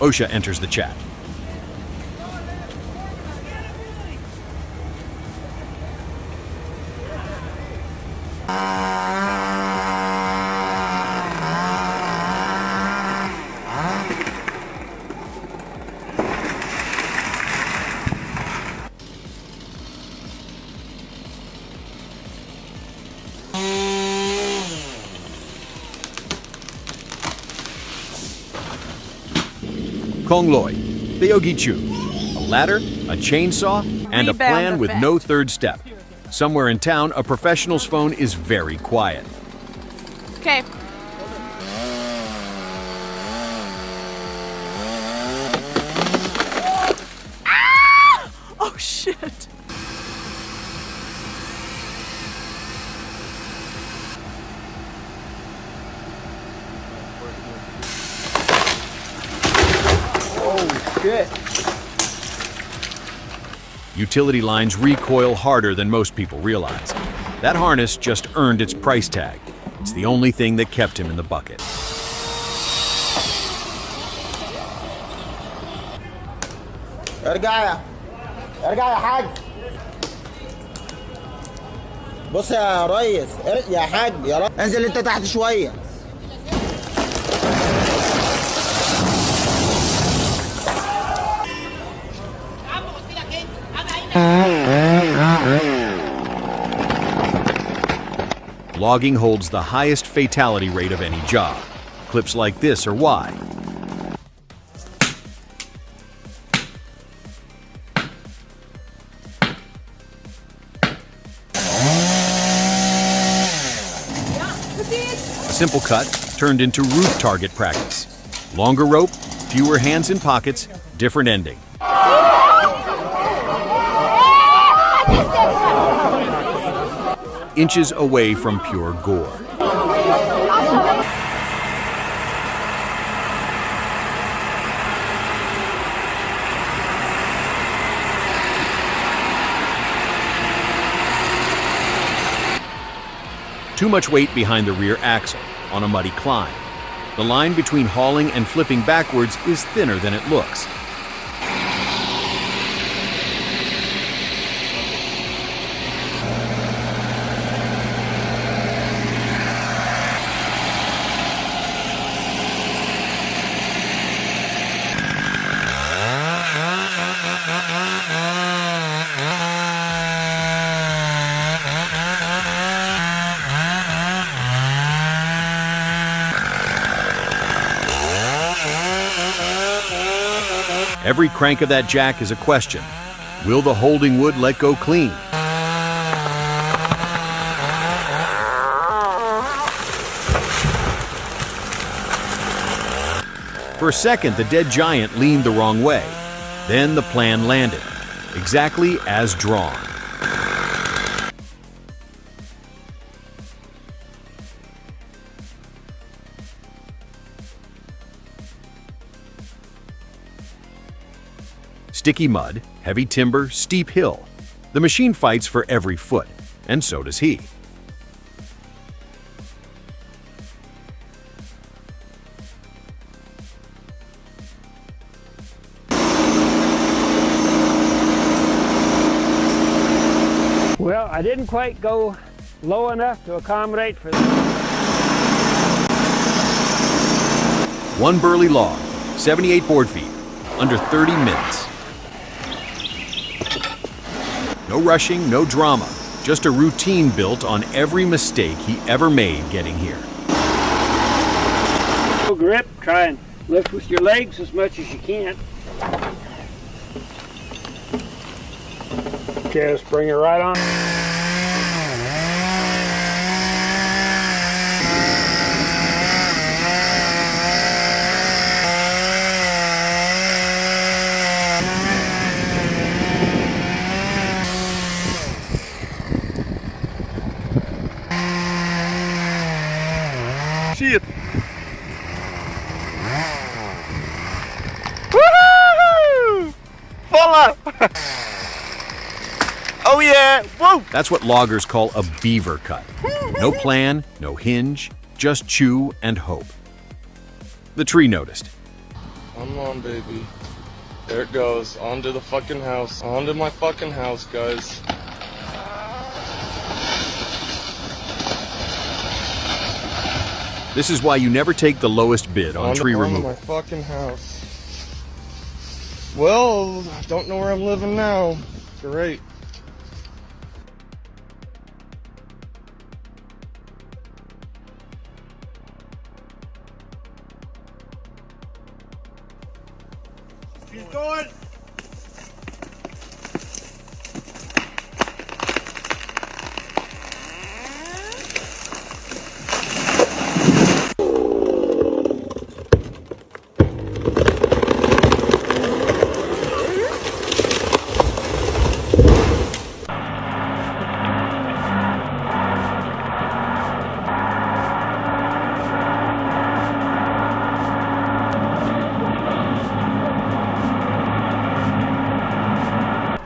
OSHA enters the chat. Kongloi, Theogichu, a ladder, a chainsaw, and a plan with no third step. Somewhere in town, a professional's phone is very quiet. Okay. Ah! Oh shit. Good. Utility lines recoil harder than most people realize. That harness just earned its price tag. It's the only thing that kept him in the bucket. ارجع يا حاج. بص يا ريس، يا حاج يا ريس، انزل انت تحت شويه. Logging holds the highest fatality rate of any job. Clips like this are why. A simple cut turned into roof target practice. Longer rope, fewer hands in pockets, different ending. Inches away from pure gore. Too much weight behind the rear axle on a muddy climb. The line between hauling and flipping backwards is thinner than it looks. Every crank of that jack is a question. Will the holding wood let go clean? For a second, the dead giant leaned the wrong way. Then the plan landed, exactly as drawn. Sticky mud, heavy timber, steep hill. The machine fights for every foot, and so does he. Well, I didn't quite go low enough to accommodate for that. One burly log, 78 board feet, under 30 minutes. No rushing, no drama, just a routine built on every mistake he ever made getting here. No grip, try and lift with your legs as much as you can. Just bring it right on. Shit. Woohoo! Fall up! Oh yeah! Whoa! That's what loggers call a beaver cut. No plan, no hinge, just chew and hope. The tree noticed. Come on, baby. There it goes. Onto the fucking house. Onto my fucking house, guys. This is why you never take the lowest bid on tree Onto removal. my fucking house. Well, I don't know where I'm living now. Great. She's going.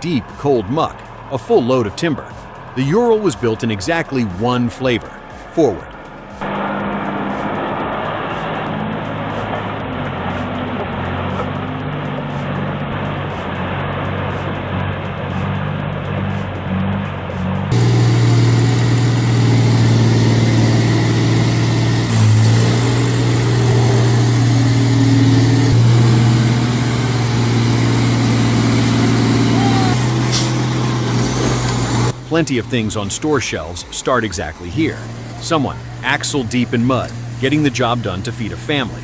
Deep, cold muck, a full load of timber. The Ural was built in exactly one flavor, forward. Plenty of things on store shelves start exactly here. Someone, axle deep in mud, getting the job done to feed a family.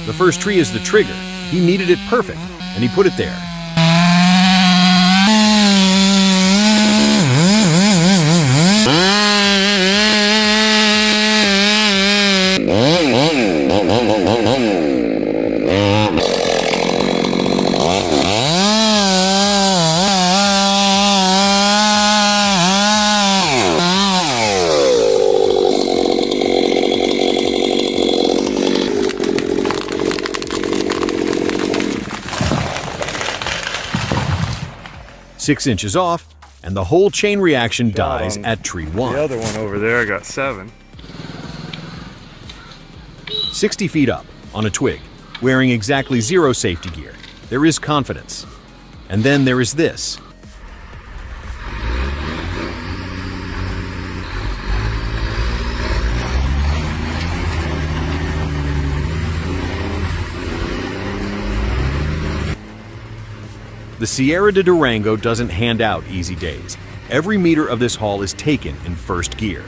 The first tree is the trigger. He needed it perfect, and he put it there. Six inches off, and the whole chain reaction dies at tree one. The other one over there, I got 7. 60 feet up, on a twig, wearing exactly 0 safety gear. There is confidence. And then there is this. The Sierra de Durango doesn't hand out easy days. Every meter of this haul is taken in first gear.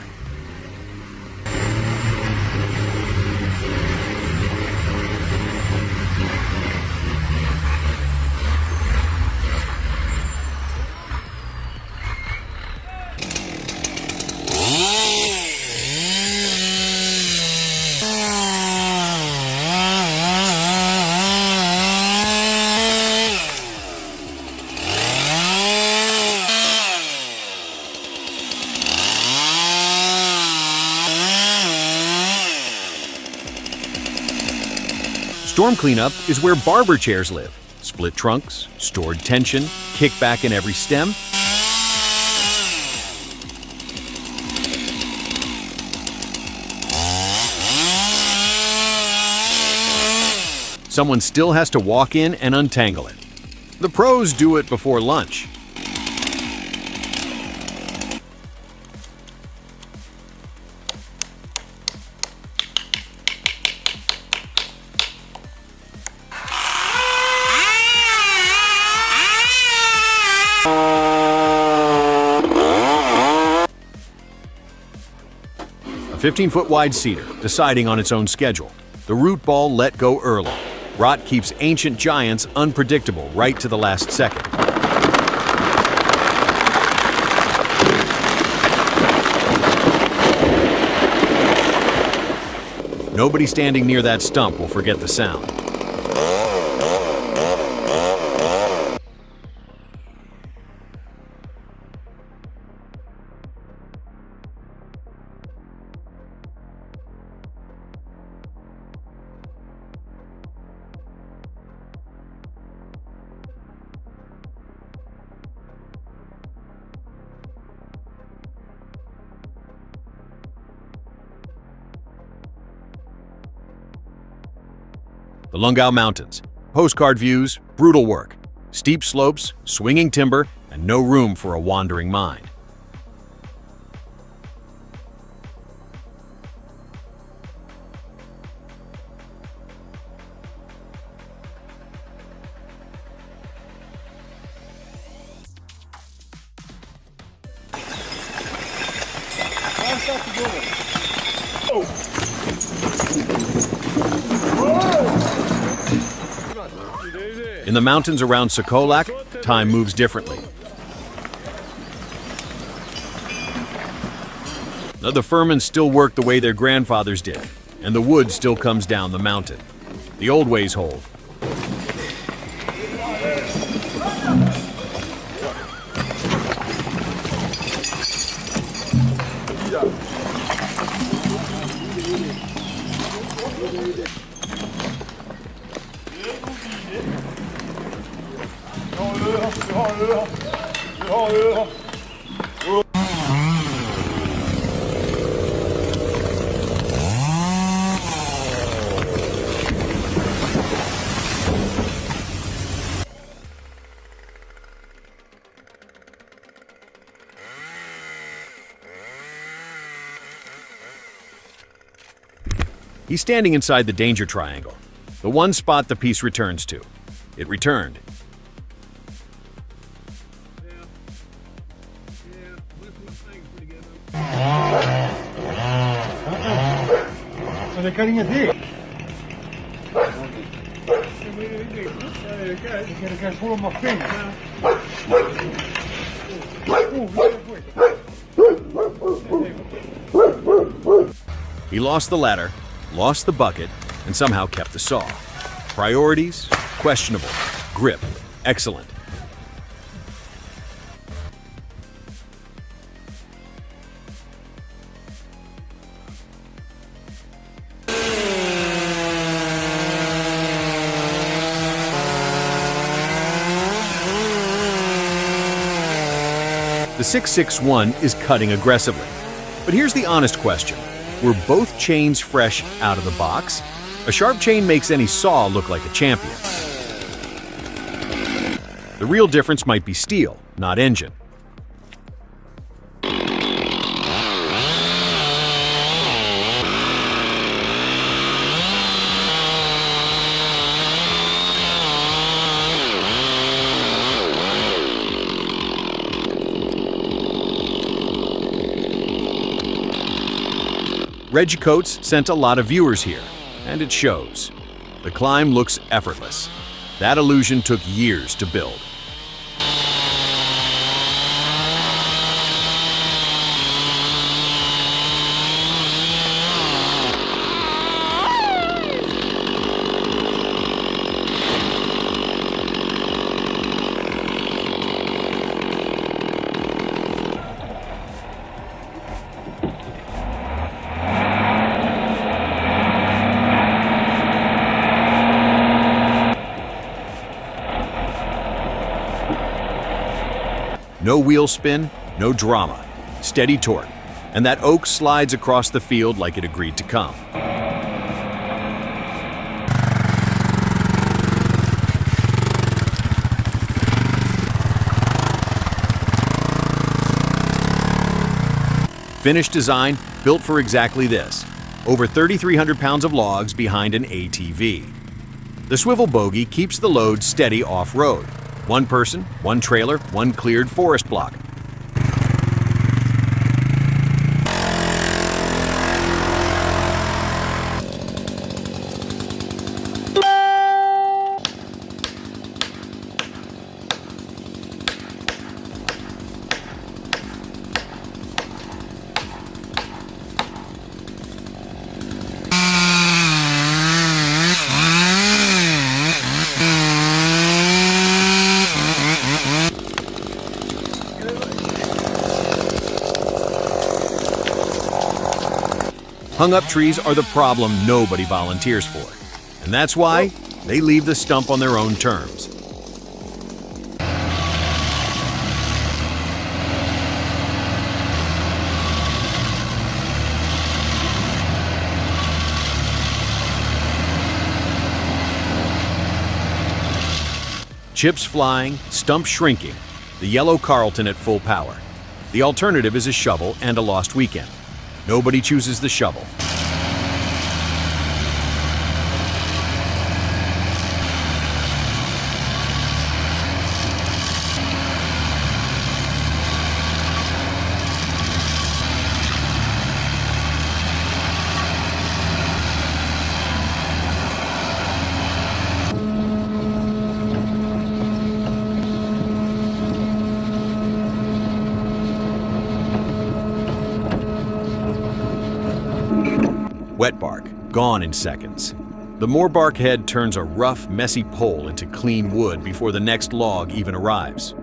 Storm cleanup is where barber chairs live. Split trunks, stored tension, kickback in every stem. Someone still has to walk in and untangle it. The pros do it before lunch. A 15-foot wide cedar, deciding on its own schedule. The root ball let go early. Rot keeps ancient giants unpredictable right to the last second. Nobody standing near that stump will forget the sound. The Lungau Mountains. Postcard views, brutal work. Steep slopes, swinging timber, and no room for a wandering mind. In the mountains around Sokolak, time moves differently. The Furmans still work the way their grandfathers did, and the wood still comes down the mountain. The old ways hold. He's standing inside the danger triangle, the one spot the piece returns to. It returned. He lost the ladder, lost the bucket, and somehow kept the saw. Priorities? Questionable. Grip? Excellent. The 661 is cutting aggressively. But here's the honest question. Were both chains fresh out of the box? A sharp chain makes any saw look like a champion. The real difference might be steel, not engine. Reggie Coates sent a lot of viewers here, and it shows. The climb looks effortless. That illusion took years to build. No wheel spin, no drama, steady torque, and that oak slides across the field like it agreed to come. Finished design, built for exactly this. Over 3,300 pounds of logs behind an ATV. The swivel bogie keeps the load steady off-road. One person, one trailer, one cleared forest block. Hung-up trees are the problem nobody volunteers for, and that's why they leave the stump on their own terms. Chips flying, stumps shrinking, the yellow Carlton at full power. The alternative is a shovel and a lost weekend. Nobody chooses the shovel. Wet bark, gone in seconds. The more bark head turns a rough, messy pole into clean wood before the next log even arrives.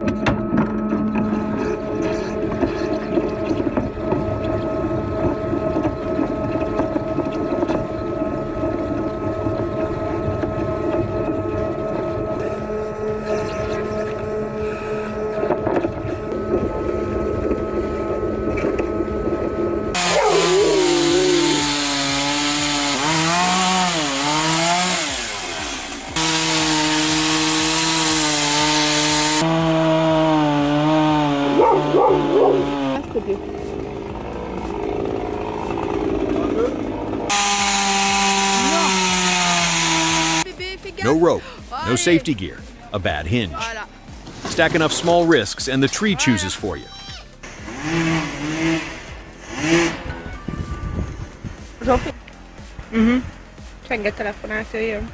No rope, no safety gear, a bad hinge. Stack enough small risks and the tree chooses for you. Csenge telefonált, jöjjön.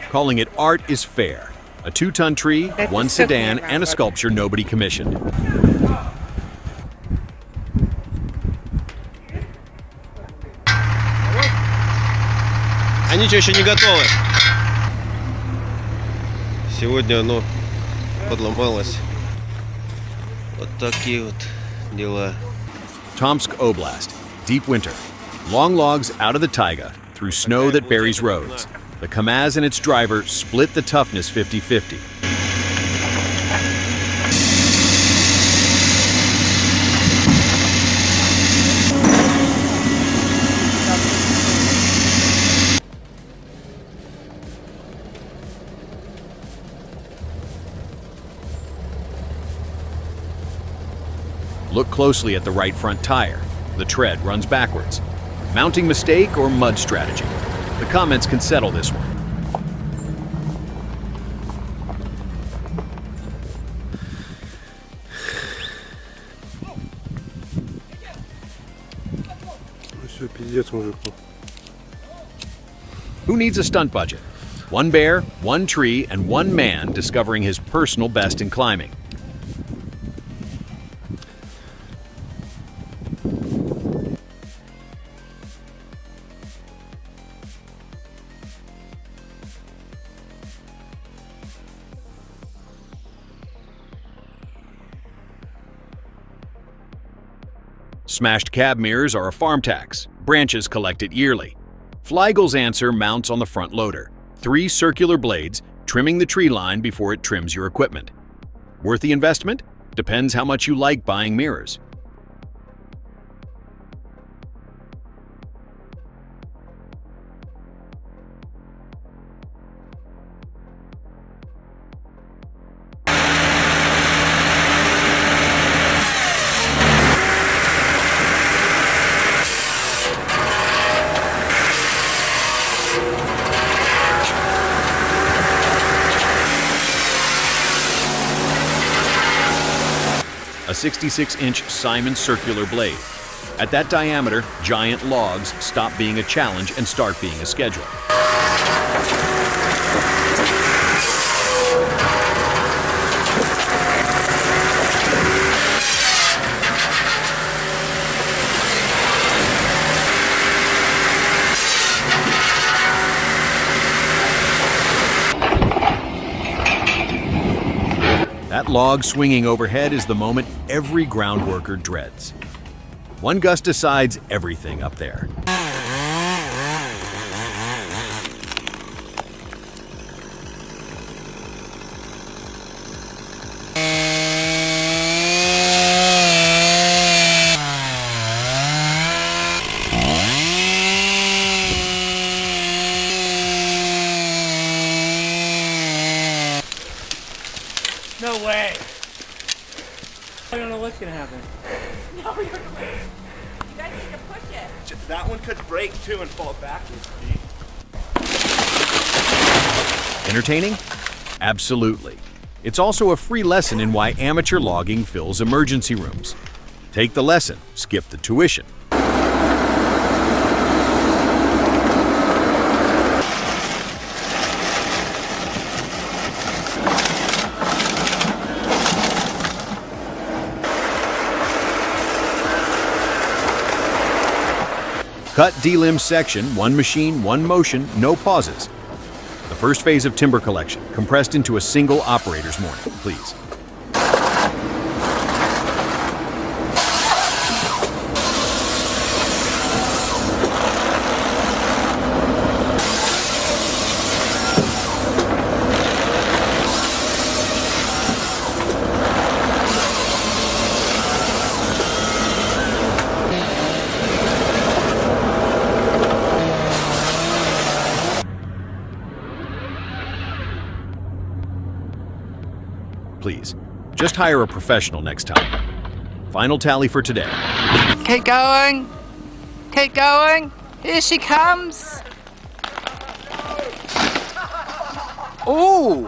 Calling it art is fair. A 2-ton tree, 1 sedan, and a sculpture nobody commissioned. А ничего, еще не готово. Сегодня оно подломалось. Вот такие вот дела. Tomsk Oblast, deep winter. Long logs out of the taiga, through snow that buries roads. The Kamaz and its driver split the toughness 50-50. Look closely at the right front tire. The tread runs backwards. Mounting mistake or mud strategy? The comments can settle this one. Who needs a stunt budget? One bear, one tree, and one man discovering his personal best in climbing. Smashed cab mirrors are a farm tax. Branches collect it yearly. Fleigel's answer mounts on the front loader. 3 circular blades, trimming the tree line before it trims your equipment. Worth the investment? Depends how much you like buying mirrors. A 66-inch Simon circular blade. At that diameter, giant logs stop being a challenge and start being a schedule. That log swinging overhead is the moment every ground worker dreads. One gust decides everything up there. No way. I don't know what's gonna happen. No, you're going to need to push it. That one could break too and fall backwards. Entertaining? Absolutely. It's also a free lesson in why amateur logging fills emergency rooms. Take the lesson, skip the tuition. Cut, delimb section, one machine, one motion, no pauses. The first phase of timber collection, compressed into a single operator's morning, please. Please, just hire a professional next time. Final tally for today. Keep going. Keep going. Here she comes. Ooh.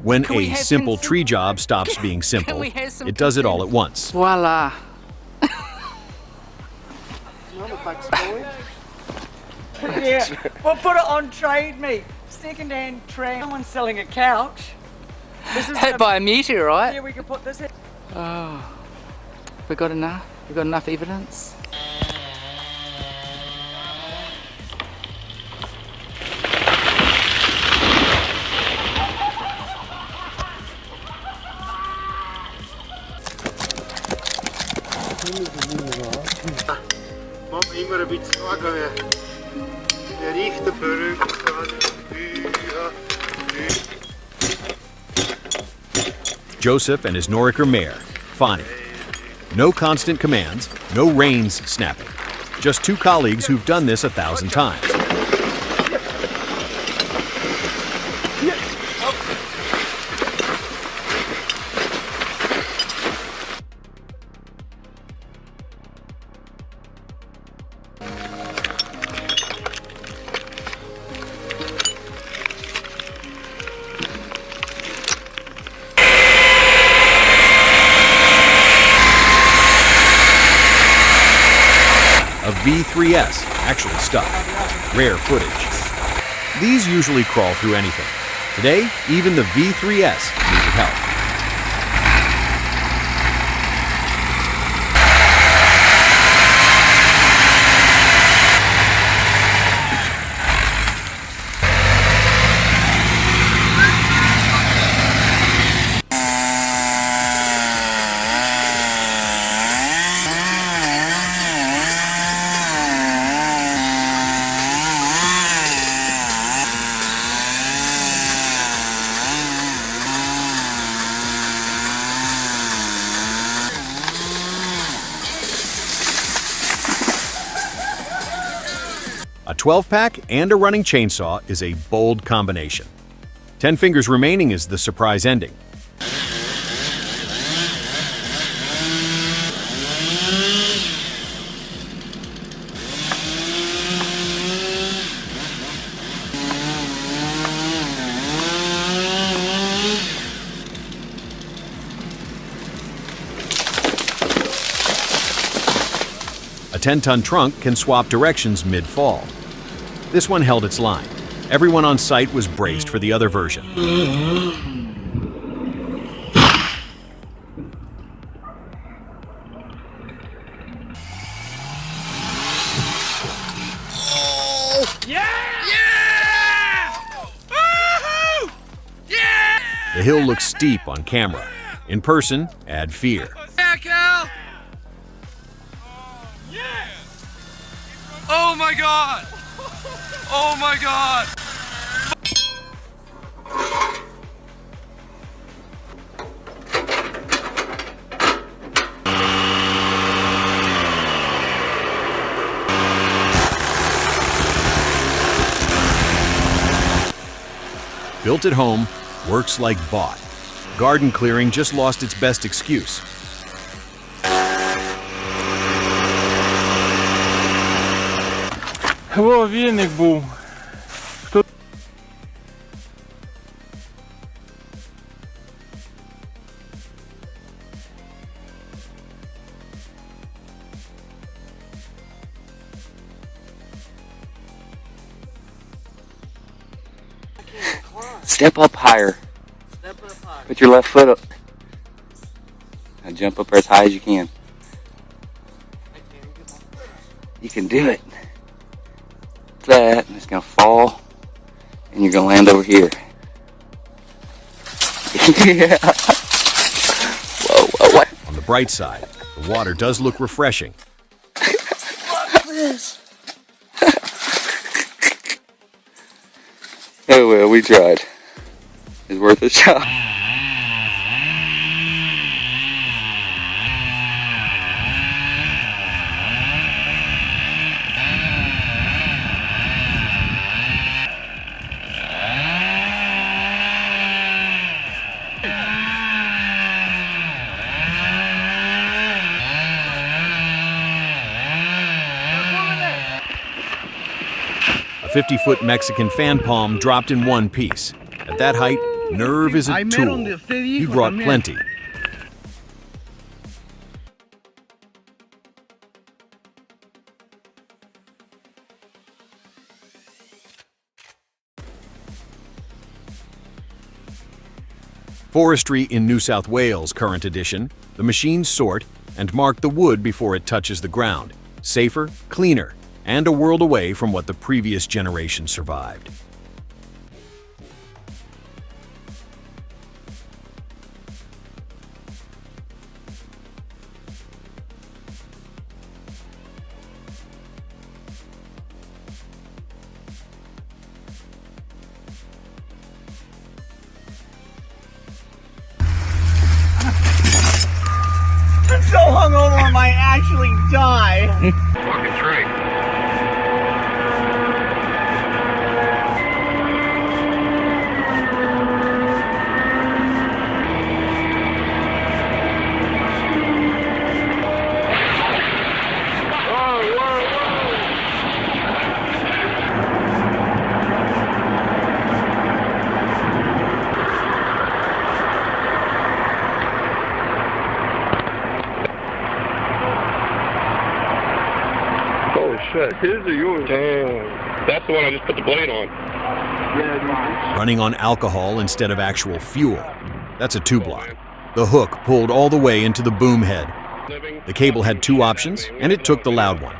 When Can we a have simple some- tree job stops being simple, we have some it does it all at once. Voila. Yeah, we'll put it on Trade Me. Second-hand trade. Someone's selling a couch. This is Hit by a meteorite. Yeah, we can put this in. Oh. We got enough? We got enough evidence? Mama immer ein bisschen Sorge, wer riecht der verrückt. Joseph and his Noriker mare, Fani. No constant commands, no reins snapping. Just two colleagues who've done this 1,000 times. A V3S actually stuck. Rare footage. These usually crawl through anything. Today, even the V3S needed help. A 12-pack and a running chainsaw is a bold combination. 10 fingers remaining is the surprise ending. A 10-ton trunk can swap directions mid-fall. This one held its line. Everyone on site was braced for the other version. The hill looks steep on camera. In person, add fear. Oh my god! Oh my god! Built at home, works like bought. Garden clearing just lost its best excuse. Во, віник був. Step up higher. Step up high. Put your left foot up. Now jump up as high as you can. You can do it. That, and it's gonna fall, and you're gonna land over here. Yeah. Whoa, whoa, what? On the bright side, the water does look refreshing. Fuck this. Oh well, we tried. It's worth a shot. A 50-foot Mexican fan palm dropped in one piece. At that height, nerve is a tool. He brought plenty. Forestry in New South Wales, current edition. The machines sort and mark the wood before it touches the ground. Safer, cleaner, and a world away from what the previous generation survived. I'm so hungover I might actually die. Fucking tree. His or yours? Damn. That's the one I just put the blade on. Running on alcohol instead of actual fuel. That's a 2-block. The hook pulled all the way into the boom head. The cable had 2 options, and it took the loud one.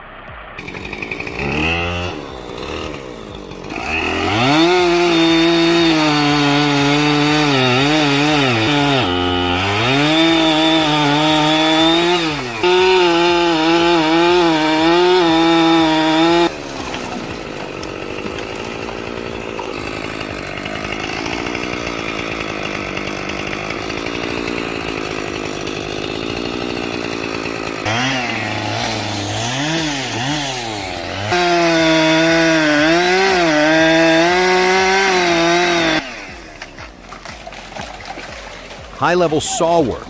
High-level saw work,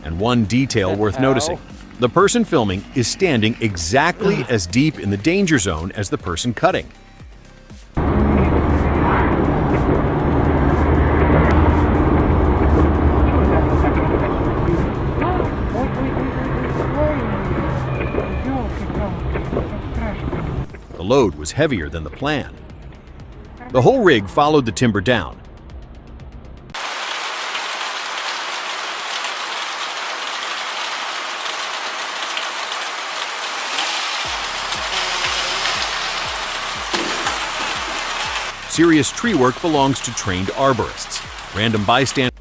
and one detail worth noticing. The person filming is standing exactly as deep in the danger zone as the person cutting. The load was heavier than the plan. The whole rig followed the timber down. Serious tree work belongs to trained arborists. Random bystanders.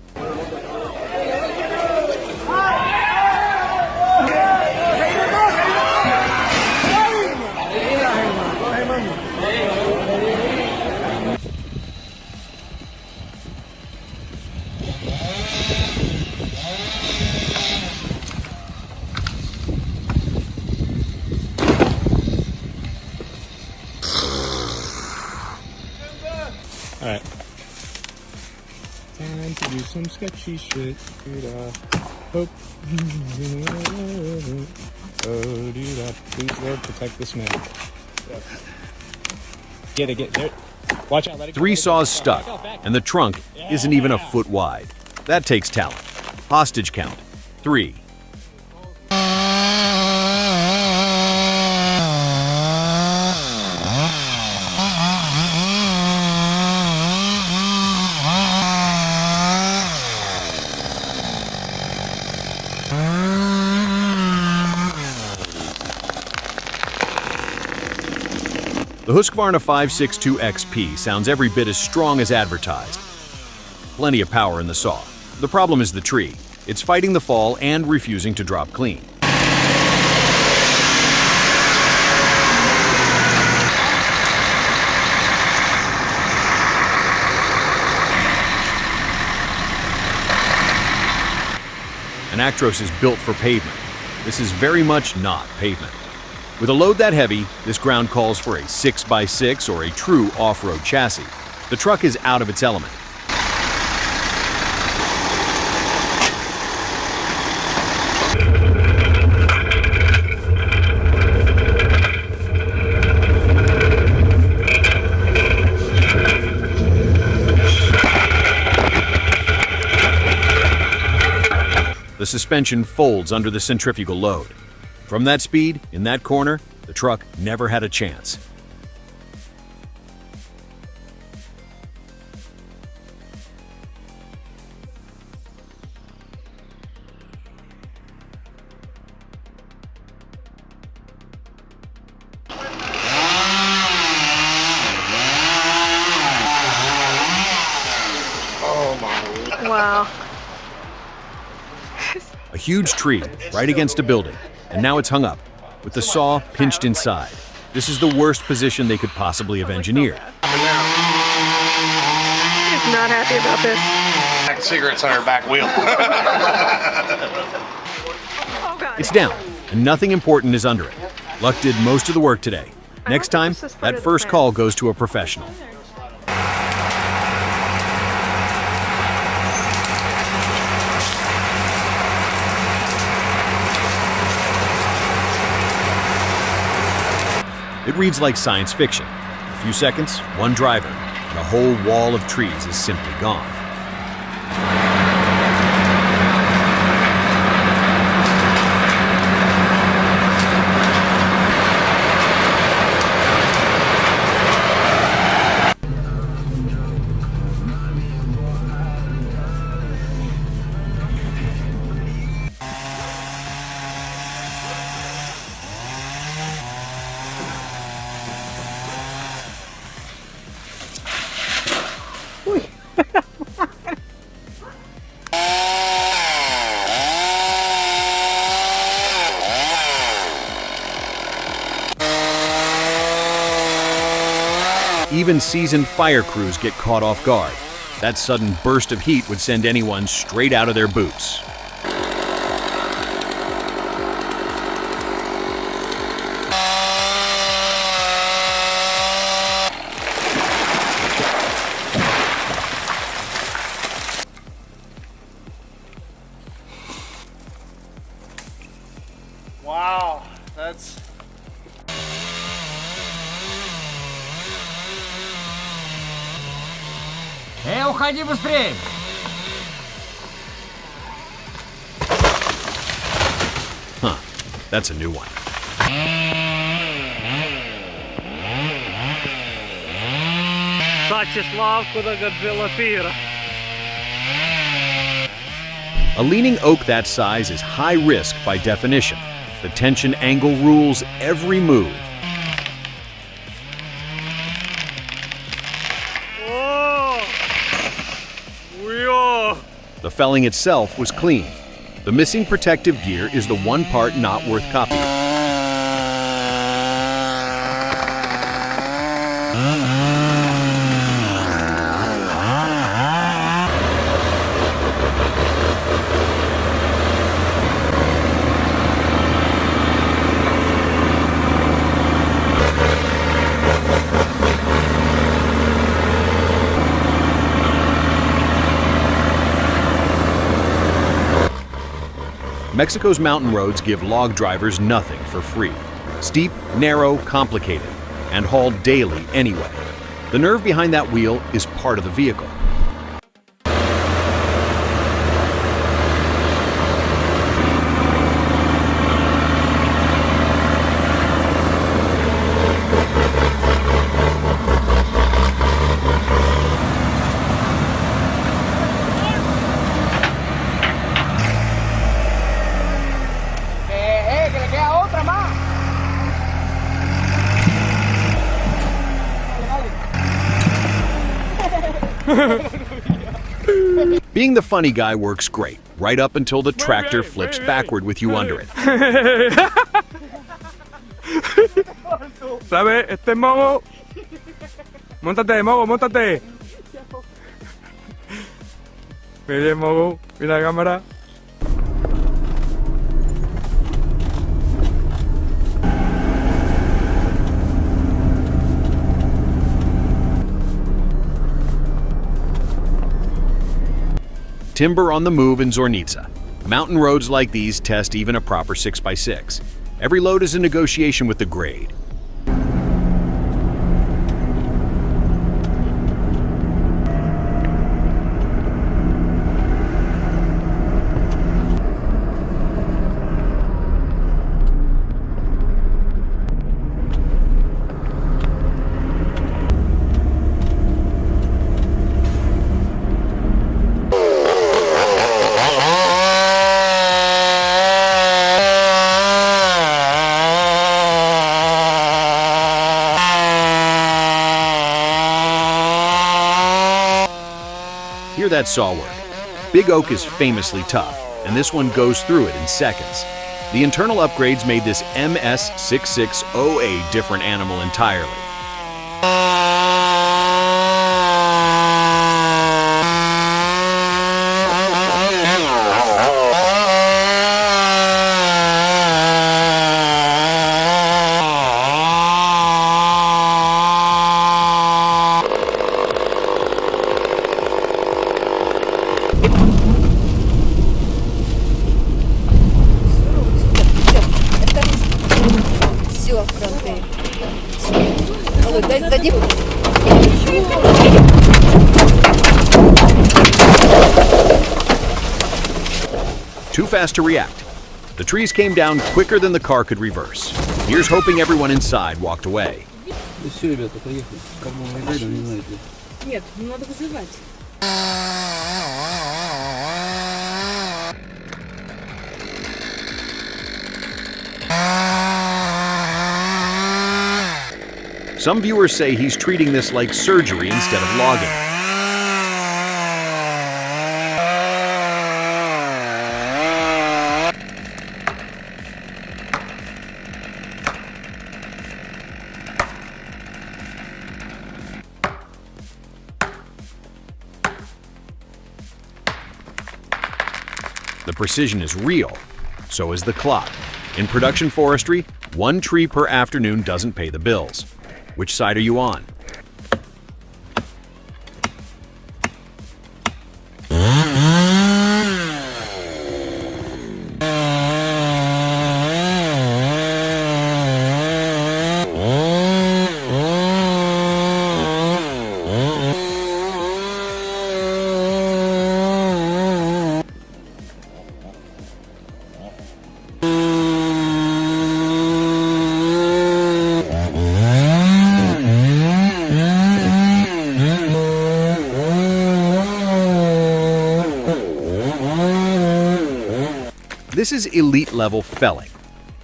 time to do some sketchy shit. Hope. Oh, do that. Please, Lord, protect this man. Get it. Watch out, let it go. 3 saws stuck, and the trunk isn't even a foot wide. That takes talent. Hostage count 3. The Husqvarna 562 XP sounds every bit as strong as advertised. Plenty of power in the saw. The problem is the tree. It's fighting the fall and refusing to drop clean. An Actros is built for pavement. This is very much not pavement. With a load that heavy, this ground calls for a 6x6 or a true off-road chassis. The truck is out of its element. The suspension folds under the centrifugal load. From that speed, in that corner, the truck never had a chance. Wow. A huge tree right against a building, and now it's hung up, with the saw pinched inside. This is the worst position they could possibly have engineered. He's not happy about this. Cigarettes on her back wheel. Oh God. It's down, and nothing important is under it. Luck did most of the work today. Next time, that first call goes to a professional. It reads like science fiction. A few seconds, one driver, and a whole wall of trees is simply gone. Even seasoned fire crews get caught off guard. That sudden burst of heat would send anyone straight out of their boots. Wow, that's... уходи быстрее! Huh, that's a new one. A leaning oak that size is high risk by definition. The tension angle rules every move. The felling itself was clean. The missing protective gear is the one part not worth copying. Mexico's mountain roads give log drivers nothing for free. Steep, narrow, complicated, and hauled daily anyway. The nerve behind that wheel is part of the vehicle. Que le queda otra más. Being the funny guy works great, right up until the tractor flips backward with you under it. ¿Sabes? Este es Mogo. Móntate, Mogo, móntate. Mira, Mogo, mira la cámara. Timber on the move in Zornitsa. Mountain roads like these test even a proper 6x6. Every load is a negotiation with the grade. Hear that saw work. Big oak is famously tough, and this one goes through it in seconds. The internal upgrades made this MS66 a different animal entirely. Все, фронты. Дадим. Too fast to react. The trees came down quicker than the car could reverse. Here's hoping everyone inside walked away. Все, ребята, поехали. Кому вы не знаете. Нет, ну надо вызывать. Some viewers say he's treating this like surgery instead of logging. The precision is real, so is the clock. In production forestry, 1 tree per afternoon doesn't pay the bills. Which side are you on? This is elite level felling.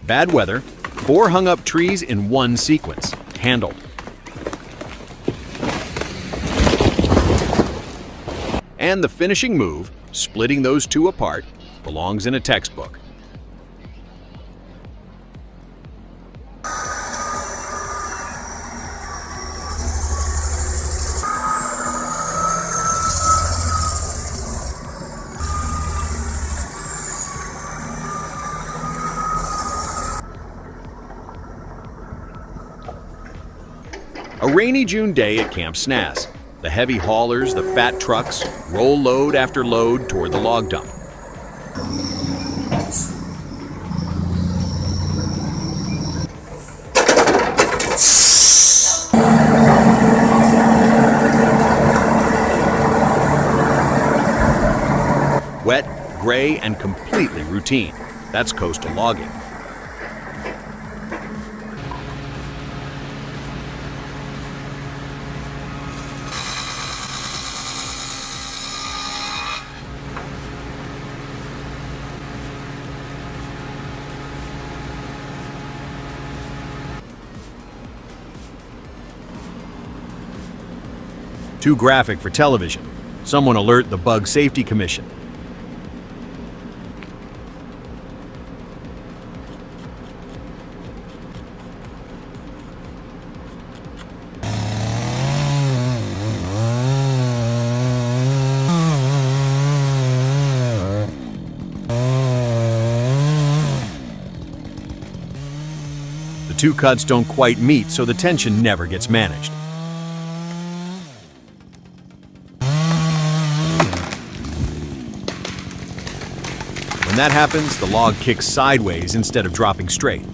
Bad weather, 4 hung up trees in one sequence. Handled. And the finishing move, splitting those 2 apart, belongs in a textbook. A rainy June day at Camp Snass. The heavy haulers, the fat trucks, roll load after load toward the log dump. gray and completely routine. That's coastal logging. Too graphic for television. Someone alert the Bug Safety Commission. The two cuts don't quite meet, so the tension never gets managed. When that happens, the log kicks sideways instead of dropping straight.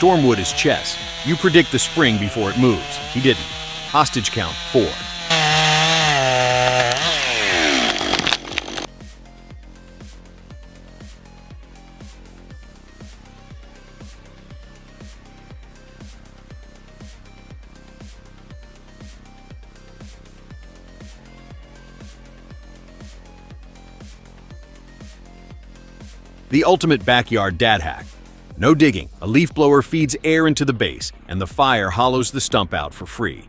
Stormwood is chess. You predict the spring before it moves. He didn't. Hostage count 4. The ultimate backyard dad hack. No digging. A leaf blower feeds air into the base, and the fire hollows the stump out for free.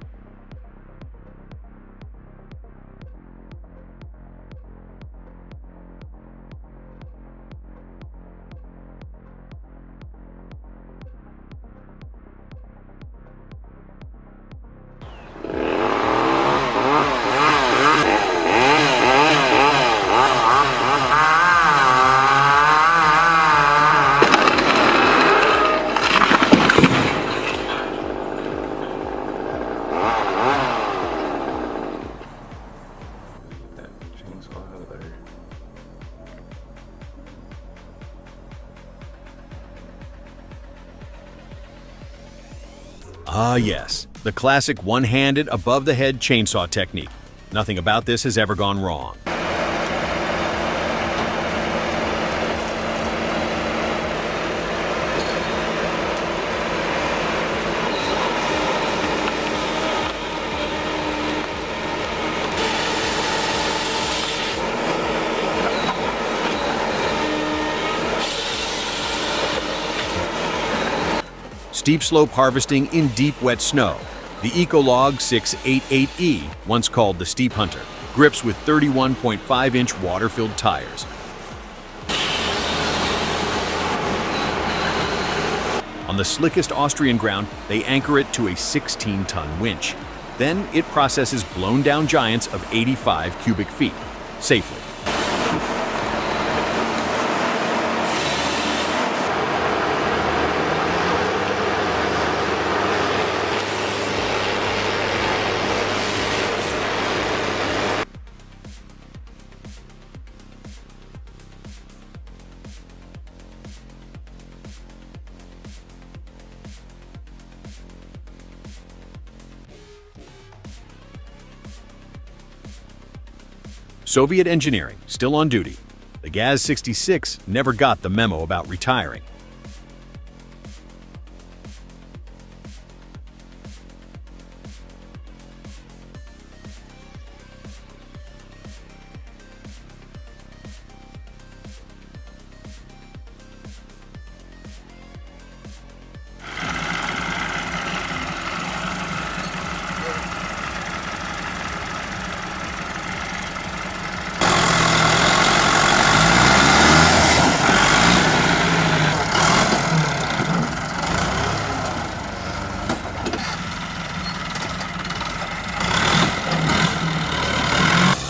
Ah yes, the classic one-handed, above-the-head chainsaw technique. Nothing about this has ever gone wrong. Steep slope harvesting in deep wet snow. The Ecolog 688E, once called the Steep Hunter, grips with 31.5-inch water-filled tires. On the slickest Austrian ground, they anchor it to a 16-ton winch. Then it processes blown-down giants of 85 cubic feet, safely. Soviet engineering, still on duty. The Gaz-66 never got the memo about retiring.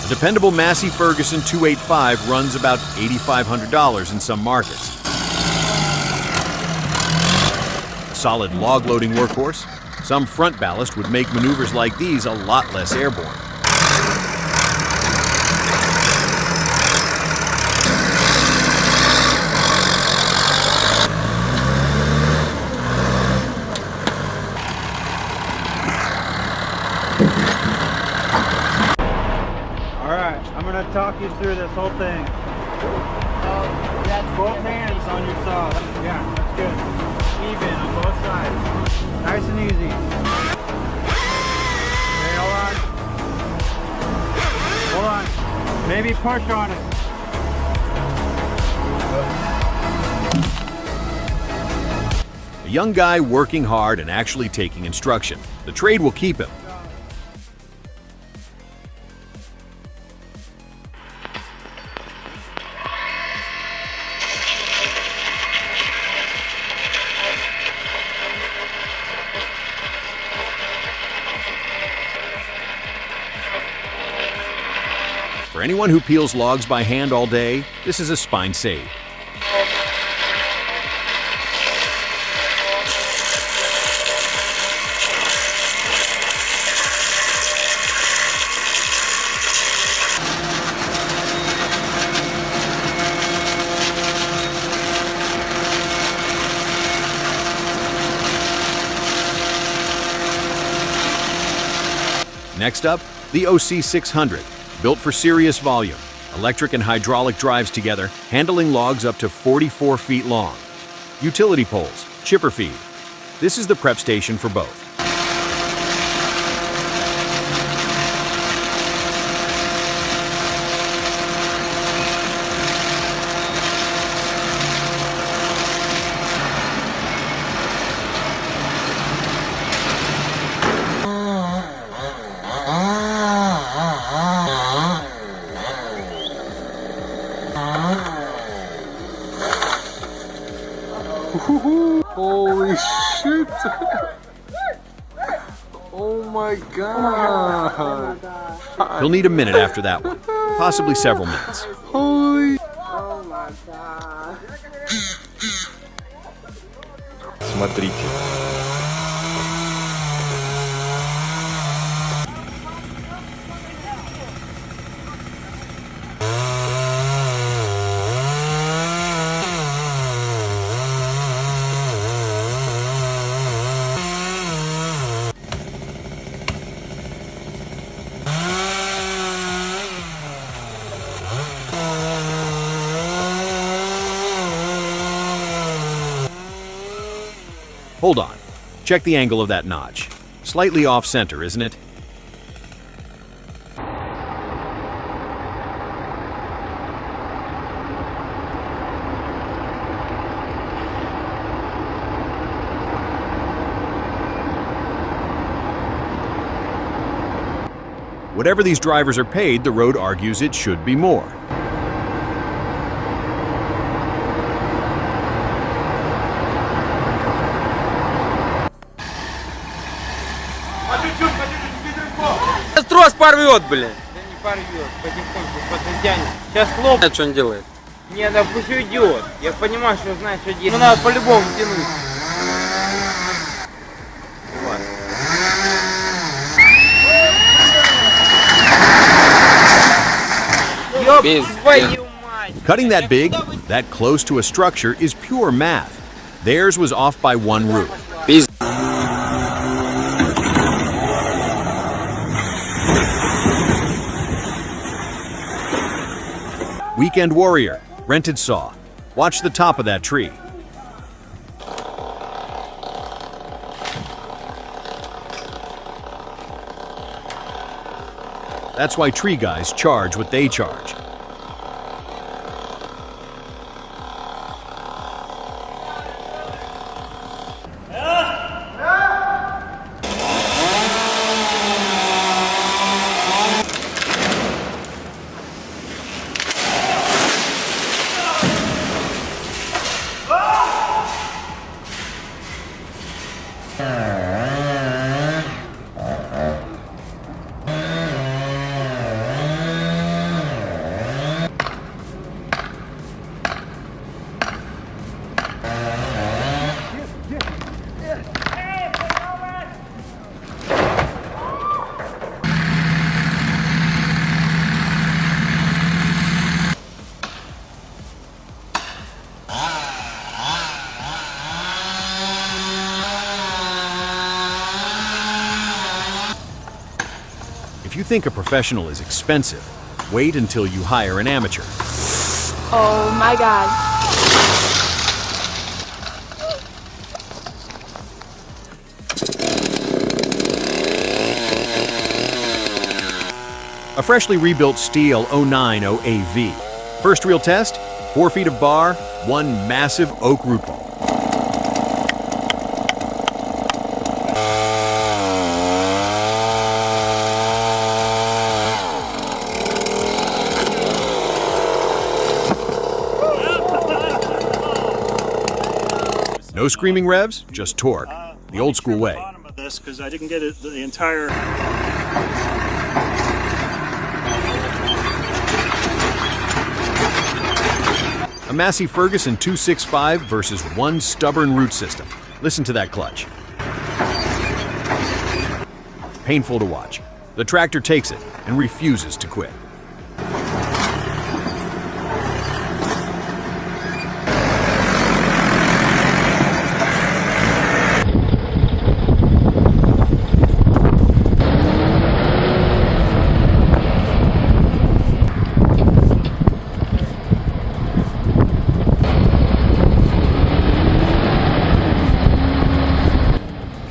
A dependable Massey Ferguson 285 runs about $8,500 in some markets. A solid log loading workhorse, some front ballast would make maneuvers like these a lot less airborne. I'm gonna talk you through this whole thing. That's both hands on your saw. Yeah, that's good. Even on both sides. Nice and easy. Okay, hold on. Hold on. Maybe push on it. A young guy working hard and actually taking instruction. The trade will keep him. For anyone who peels logs by hand all day, this is a spine save. Next up, the OC600. Built for serious volume, electric and hydraulic drives together, handling logs up to 44 feet long. Utility poles, chipper feed. This is the prep station for both. Holy shit! Oh my god! You'll need a minute after that one, possibly several minutes. Holy! Oh my god. Смотрите. Hold on. Check the angle of that notch. Slightly off center, isn't it? Whatever these drivers are paid, the road argues it should be more. Трос порвет, блин. Да не порвет, потихоньку подтянет. Сейчас лопнет, что он делает. Не, да пусть уйдет. Я понимаю, что знает, что делать. Ну надо по-любому тянуть. Cutting that big, that close to a structure is pure math. Theirs was off by one root. Weekend warrior, rented saw. Watch the top of that tree. That's why tree guys charge what they charge. If you think a professional is expensive, wait until you hire an amateur. Oh my God. A freshly rebuilt steel 090 AV. First real test, 4 feet of bar, one massive oak root ball. No screaming revs, just torque, the old school way. This because I didn't get it the entire. A Massey Ferguson 265 versus one stubborn root system. Listen to that clutch. Painful to watch. The tractor takes it and refuses to quit.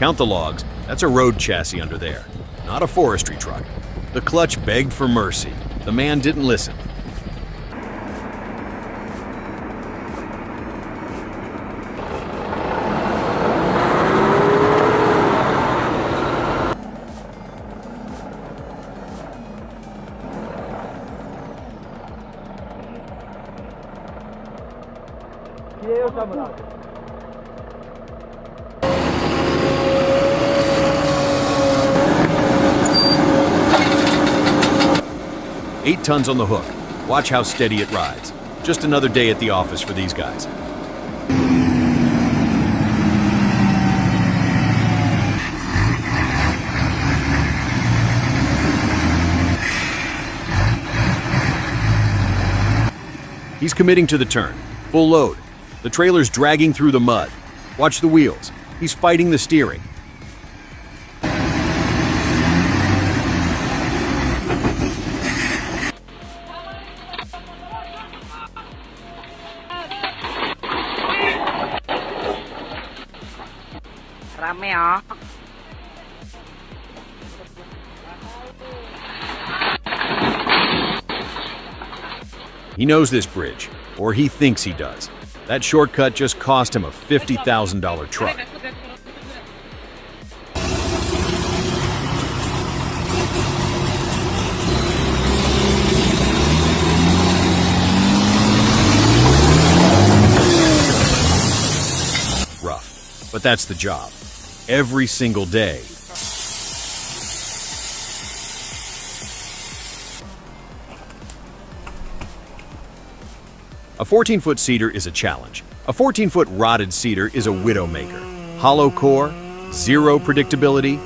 Count the logs. That's a road chassis under there, not a forestry truck. The clutch begged for mercy. The man didn't listen. Eight tons on the hook. Watch how steady it rides. Just another day at the office for these guys. He's committing to the turn. Full load. The trailer's dragging through the mud. Watch the wheels. He's fighting the steering. He knows this bridge, or he thinks he does. That shortcut just cost him a $50,000 truck. Rough, but that's the job. Every single day. A 14-foot seeder is a challenge. A 14-foot rotted seeder is a widowmaker. Hollow core, zero predictability.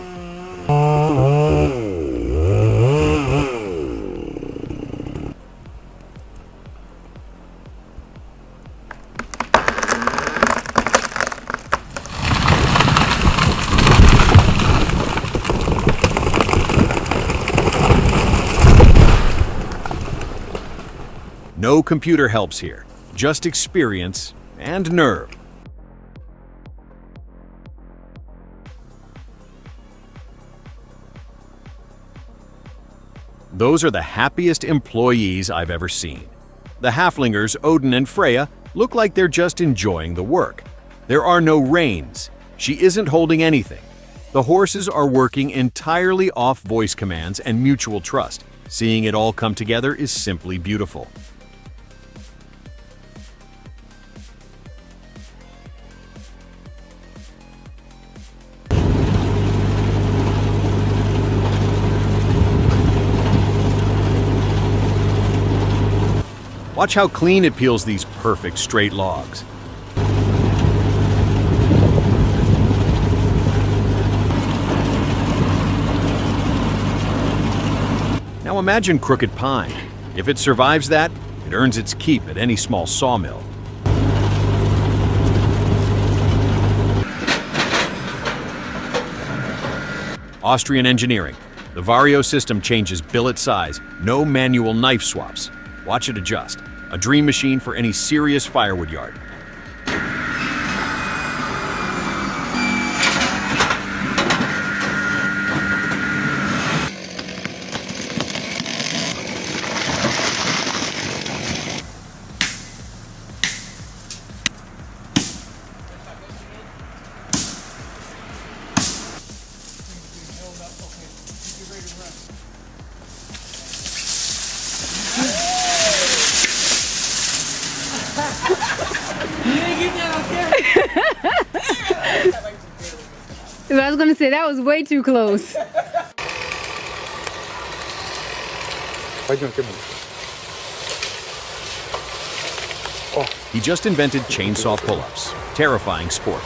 No computer helps here, just experience and nerve. Those are the happiest employees I've ever seen. The halflingers, Odin and Freya, look like they're just enjoying the work. There are no reins. She isn't holding anything. The horses are working entirely off voice commands and mutual trust. Seeing it all come together is simply beautiful. Watch how clean it peels these perfect straight logs. Now imagine crooked pine. If it survives that, it earns its keep at any small sawmill. Austrian engineering. The Vario system changes billet size, no manual knife swaps. Watch it adjust. A dream machine for any serious firewood yard. I was gonna say that was way too close. He just invented chainsaw pull-ups. Terrifying sport.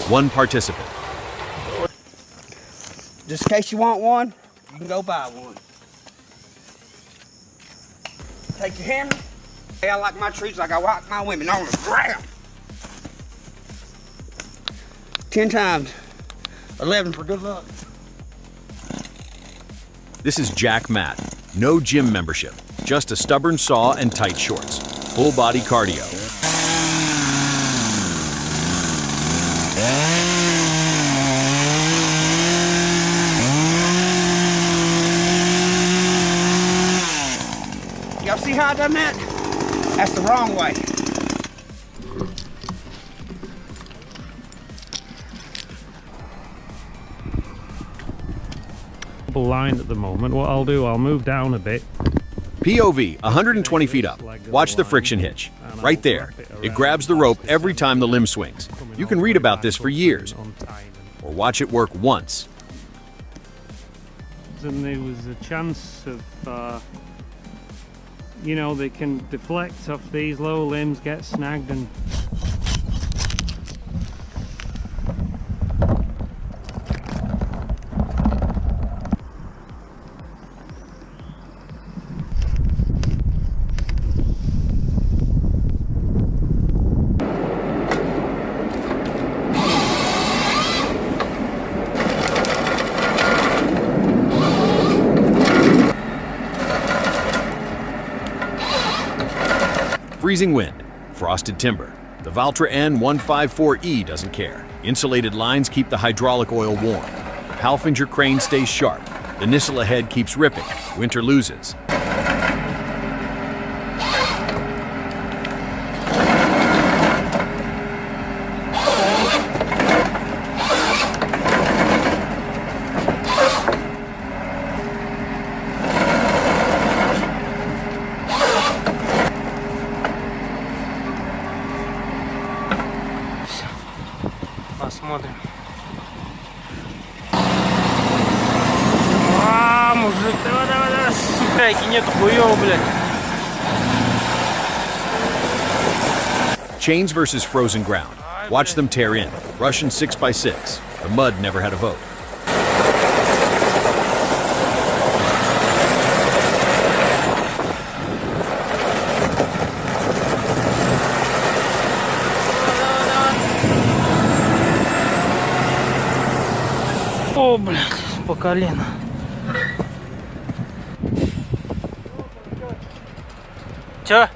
One participant. Just in case you want one, you can go buy one. Take your hammer. Hey, I like my trees like I like my women on the ground. 10 times. 11 for good luck. This is Jack Matt. No gym membership. Just a stubborn saw and tight shorts. Full body cardio. Y'all see how I done that? That's the wrong way. Line at the moment. What I'll do, I'll move down a bit. POV, 120 feet up. Watch the friction hitch. Right there. It grabs the rope every time the limb swings. You can read about this for years. Or watch it work once. And there was a chance of, you know, they can deflect off these low limbs, get snagged and... Freezing wind, frosted timber. The Valtra N154E doesn't care. Insulated lines keep the hydraulic oil warm. The Palfinger crane stays sharp. The Nisela head keeps ripping. Winter loses. Посмотрим. А, мужик, давай, сука, нету хуёво, блядь. Chains versus frozen ground. Watch them tear in. Russian 6x6. The mud never had a vote. О, блядь, по колено. Чё?